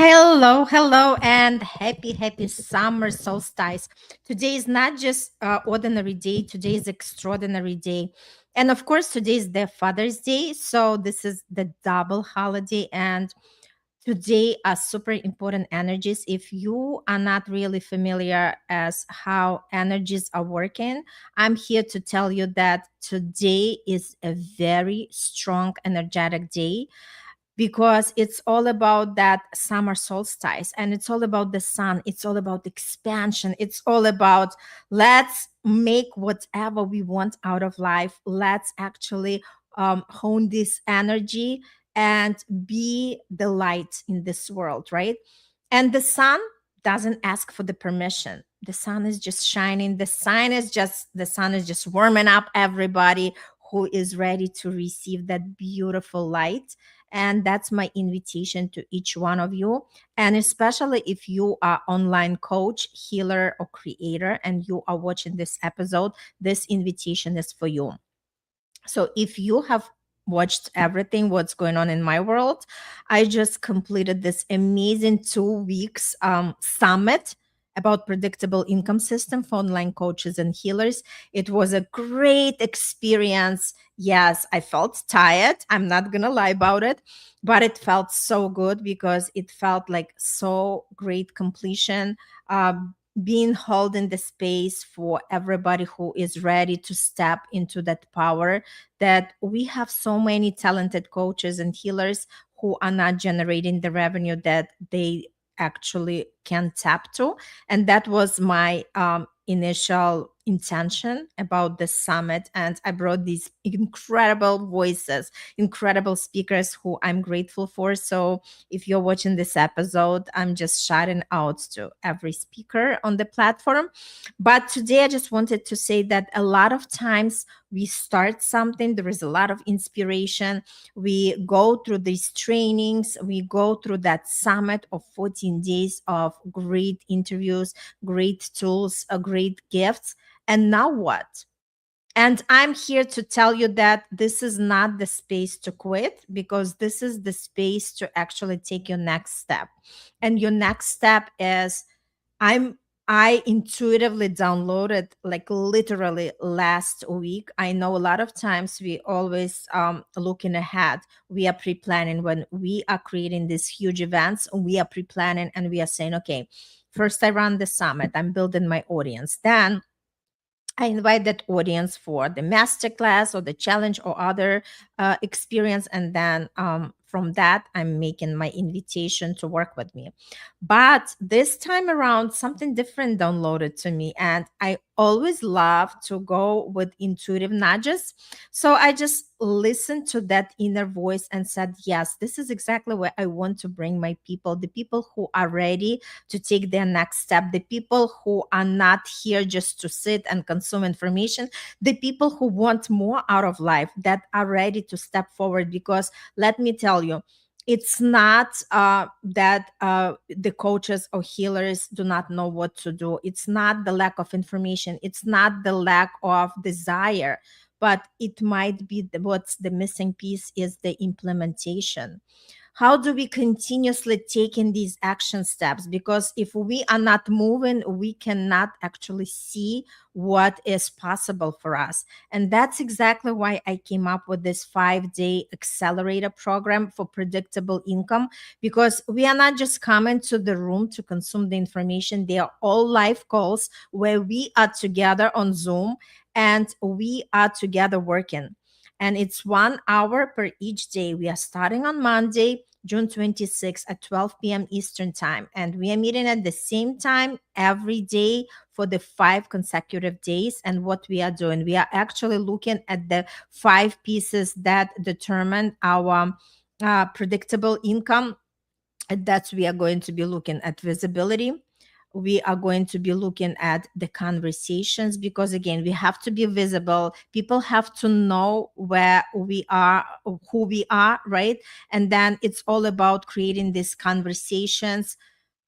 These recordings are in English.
Hello, hello, and happy summer solstice. Today is not just ordinary day. Today is extraordinary day, and of course, today is the Father's Day. So this is the double holiday, and today are super important energies. If you are not really familiar as how energies are working, I'm here to tell you that today is a very strong, energetic day because it's all about that summer solstice and it's all about the sun, it's all about expansion, it's all about let's make whatever we want out of life. Let's actually hone this energy and be the light in this world, right? And the sun doesn't ask for the permission. The sun is just shining. The sun is just warming up everybody who is ready to receive that beautiful light. And that's my invitation to each one of you. And especially if you are online coach, healer, or creator, and you are watching this episode, this invitation is for you. So if you have watched everything what's going on in my world, I just completed this amazing 2 weeks summit about predictable income system for online coaches and healers. It was a great experience. Yes, I felt tired. I'm not going to lie about it, but it felt so good because it felt like so great completion. Being held in the space for everybody who is ready to step into that power, that we have so many talented coaches and healers who are not generating the revenue that they actually can tap to. And that was my initial intention about the summit. And I brought these incredible voices, incredible speakers who I'm grateful for. So if you're watching this episode, I'm just shouting out to every speaker on the platform. But today I just wanted to say that a lot of times we start something, there is a lot of inspiration. We go through these trainings, we go through that summit of 14 days of great interviews, great tools, great gifts. And now what? And I'm here to tell you that this is not the space to quit, because this is the space to actually take your next step. And your next step is I'm I intuitively downloaded, like, literally last week. I know a lot of times we always looking ahead. We are pre-planning when we are creating these huge events. We are pre-planning and we are saying, okay, first I run the summit. I'm building my audience. Then I invite that audience for the masterclass or the challenge or other experience. And then from that, I'm making my invitation to work with me. But this time around, something different downloaded to me. And I always love to go with intuitive nudges. So I just listened to that inner voice and said, yes, this is exactly where I want to bring my people, the people who are ready to take their next step, the people who are not here just to sit and consume information, the people who want more out of life, that are ready to step forward. Because let me tell you, it's not that the coaches or healers do not know what to do. It's not the lack of information. It's not the lack of desire, but it might be what's the missing piece is the implementation. How do we continuously take in these action steps? Because if we are not moving, we cannot actually see what is possible for us. And that's exactly why I came up with this 5-day accelerator program for predictable income, because we are not just coming to the room to consume the information. They are all live calls where we are together on Zoom and we are together working. And it's 1 hour per each day. We are starting on Monday, June 26th at 12 p.m. Eastern Time. And we are meeting at the same time every day for the 5 consecutive days. And what we are doing, we are actually looking at the 5 pieces that determine our predictable income. And that's, we are going to be looking at visibility. We are going to be looking at the conversations, because again, we have to be visible. People have to know where we are, who we are, right? And then it's all about creating these conversations.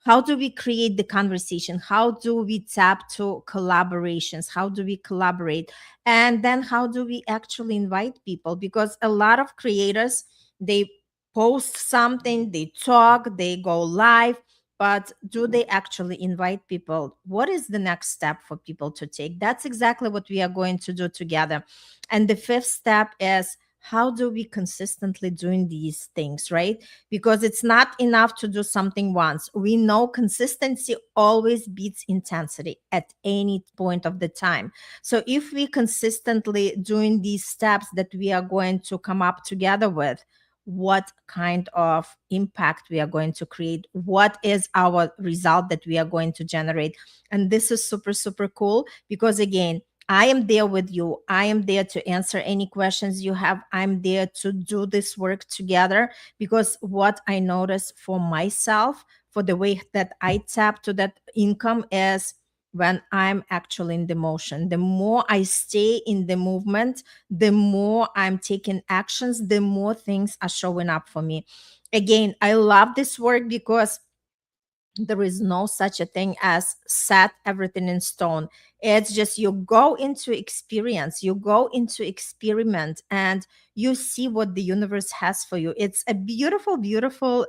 How do we create the conversation? How do we tap to collaborations? How do we collaborate? And then how do we actually invite people? Because a lot of creators, they post something, they talk, they go live, but do they actually invite people? What is the next step for people to take? That's exactly what we are going to do together. And the fifth step is, how do we consistently doing these things, right? Because it's not enough to do something once. We know consistency always beats intensity at any point of the time. So if we consistently doing these steps that we are going to come up together with, what kind of impact we are going to create, what is our result that we are going to generate. And this is super, super cool because, again, I am there with you. I am there to answer any questions you have. I'm there to do this work together because what I notice for myself, for the way that I tap to that income, is when I'm actually in the motion. The more I stay in the movement, the more I'm taking actions, the more things are showing up for me. Again, I love this work because there is no such a thing as set everything in stone. It's just you go into experience, you go into experiment, and you see what the universe has for you. It's a beautiful, beautiful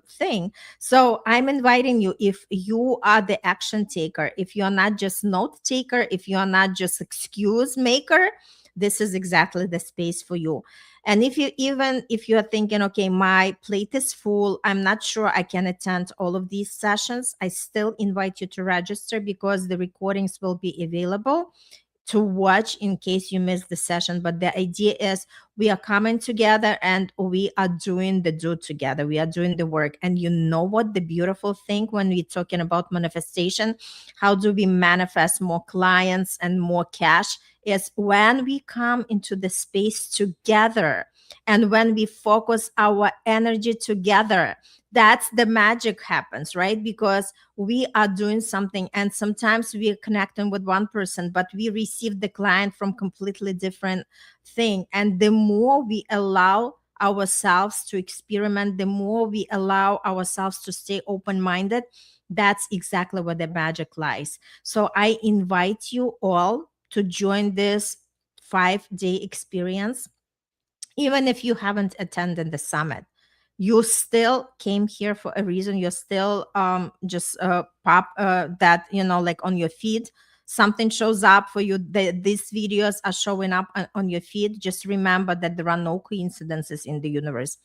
thing. So I'm inviting you, if you are the action taker, if you're not just note taker, if you're not just excuse maker, this is exactly the space for you. And if you, even if you're thinking, okay, my plate is full, I'm not sure I can attend all of these sessions, I still invite you to register because the recordings will be available to watch in case you missed the session. But the idea is, we are coming together and we are doing the do together. We are doing the work. And you know what the beautiful thing when we're talking about manifestation, how do we manifest more clients and more cash, is when we come into the space together and when we focus our energy together. That's the magic happens, right? Because we are doing something, and sometimes we are connecting with one person, but we receive the client from completely different thing. And the more we allow ourselves to experiment, the more we allow ourselves to stay open-minded, that's exactly where the magic lies. So I invite you all to join this 5-day experience. Even if you haven't attended the summit, you still came here for a reason. You're still just pop that, like on your feed, something shows up for you. These videos are showing up on your feed. Just remember that there are no coincidences in the universe.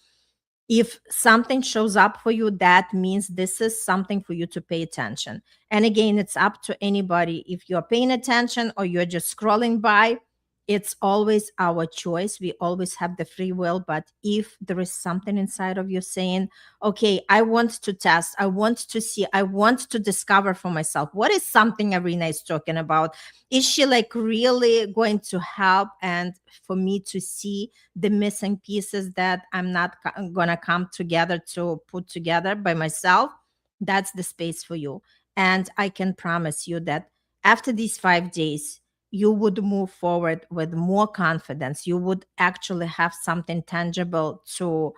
If something shows up for you, that means this is something for you to pay attention. And again, it's up to anybody. If you're paying attention or you're just scrolling by, it's always our choice. We always have the free will. But if there is something inside of you saying, okay, I want to test, I want to see, I want to discover for myself, what is something Arena is talking about? Is she like really going to help? And for me to see the missing pieces that I'm not gonna come together to put together by myself, that's the space for you. And I can promise you that after these 5 days, you would move forward with more confidence. You would actually have something tangible to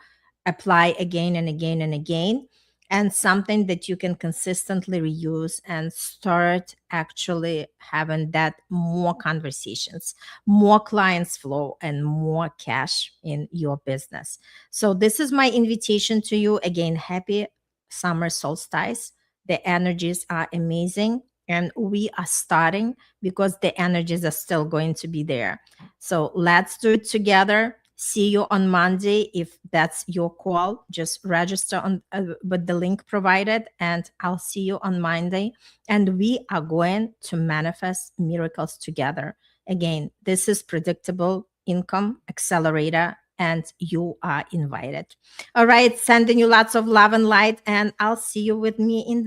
apply again and again and again, and something that you can consistently reuse and start actually having that more conversations, more clients flow, and more cash in your business. So this is my invitation to you. Again, happy summer solstice. The energies are amazing, and we are starting because the energies are still going to be there. So let's do it together. See you on Monday. If that's your call, just register on with the link provided, and I'll see you on Monday. And we are going to manifest miracles together. Again, this is Predictable Income Accelerator, and you are invited. All right, sending you lots of love and light, and I'll see you with me in